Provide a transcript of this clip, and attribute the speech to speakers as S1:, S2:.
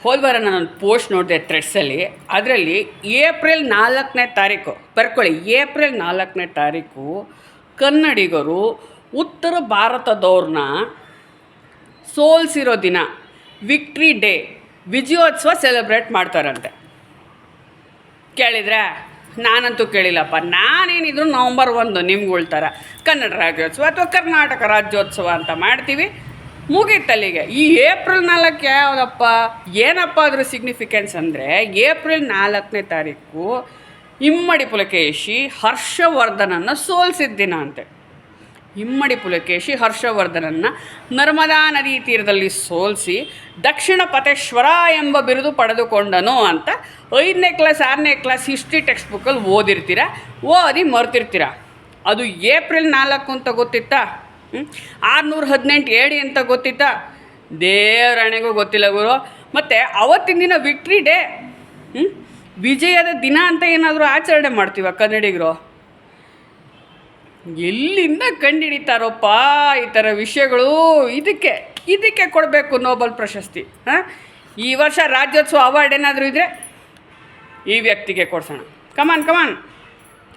S1: ಹೋದ ನಾನೊಂದು ಪೋಸ್ಟ್ ನೋಡಿದೆ ಥ್ರೆಡ್ಸಲ್ಲಿ. ಅದರಲ್ಲಿ ಏಪ್ರಿಲ್ 4ನೇ ತಾರೀಕು ಬರ್ಕೊಳ್ಳಿ, ಏಪ್ರಿಲ್ 4ನೇ ತಾರೀಕು ಕನ್ನಡಿಗರು ಉತ್ತರ ಭಾರತದವ್ರನ್ನ ಸೋಲಿಸಿರೋ ದಿನ, ವಿಕ್ಟ್ರಿ ಡೇ, ವಿಜಯೋತ್ಸವ ಸೆಲೆಬ್ರೇಟ್ ಮಾಡ್ತಾರಂತೆ. ಕೇಳಿದ್ರೆ ನಾನಂತೂ ಕೇಳಿಲ್ಲಪ್ಪ. ನಾನೇನಿದ್ರು ನವಂಬರ್ 1 ನಿಮ್ಗಳ ಥರ ಕನ್ನಡ ರಾಜ್ಯೋತ್ಸವ ಅಥವಾ ಕರ್ನಾಟಕ ರಾಜ್ಯೋತ್ಸವ ಅಂತ ಮಾಡ್ತೀವಿ, ಮುಗೀತಲ್ಲಿಗೆ. ಈ ಏಪ್ರಿಲ್ 4 ಯಾವುದಪ್ಪ, ಏನಪ್ಪ ಅದ್ರ ಸಿಗ್ನಿಫಿಕೆನ್ಸ್ ಅಂದರೆ, ಏಪ್ರಿಲ್ 4ನೇ ತಾರೀಕು ಇಮ್ಮಡಿ ಪುಲಕೇಶಿ ಹರ್ಷವರ್ಧನನ್ನು ಸೋಲಿಸಿದ ದಿನ ಅಂತೆ. ಇಮ್ಮಡಿ ಪುಲಕೇಶಿ ಹರ್ಷವರ್ಧನನ್ನು ನರ್ಮದಾ ನದಿ ತೀರದಲ್ಲಿ ಸೋಲಿಸಿ ದಕ್ಷಿಣ ಪಥೇಶ್ವರ ಎಂಬ ಬಿರುದು ಪಡೆದುಕೊಂಡನು ಅಂತ 5ನೇ ಕ್ಲಾಸ್ 6ನೇ ಕ್ಲಾಸ್ ಹಿಸ್ಟ್ರಿ ಟೆಕ್ಸ್ಟ್ ಬುಕ್ಕಲ್ಲಿ ಓದಿರ್ತೀರ, ಓದಿ ಮರ್ತಿರ್ತೀರ. ಅದು ಏಪ್ರಿಲ್ 4 ಅಂತ ಗೊತ್ತಿತ್ತಾ? 618 AD ಅಂತ ಗೊತ್ತಿತ್ತಾ? ದೇವರಾಣೆಗೂ ಗೊತ್ತಿಲ್ಲ ಗುರು. ಮತ್ತು ಅವತ್ತಿನ ದಿನ ವಿಕ್ಟ್ರಿ ಡೇ, ವಿಜಯದ ದಿನ ಅಂತ ಏನಾದರೂ ಆಚರಣೆ ಮಾಡ್ತೀವ ಕನ್ನಡಿಗರು? ಎಲ್ಲಿಂದ ಕಂಡುಹಿಡಿತಾರೋಪ್ಪ ಈ ಥರ ವಿಷಯಗಳು? ಇದಕ್ಕೆ ಕೊಡಬೇಕು ನೋಬೆಲ್ ಪ್ರಶಸ್ತಿ. ಈ ವರ್ಷ ರಾಜ್ಯೋತ್ಸವ ಅವಾರ್ಡ್ ಏನಾದರೂ ಇದ್ದರೆ ಈ ವ್ಯಕ್ತಿಗೆ ಕೊಡ್ಸೋಣ. ಕಮಾನ್.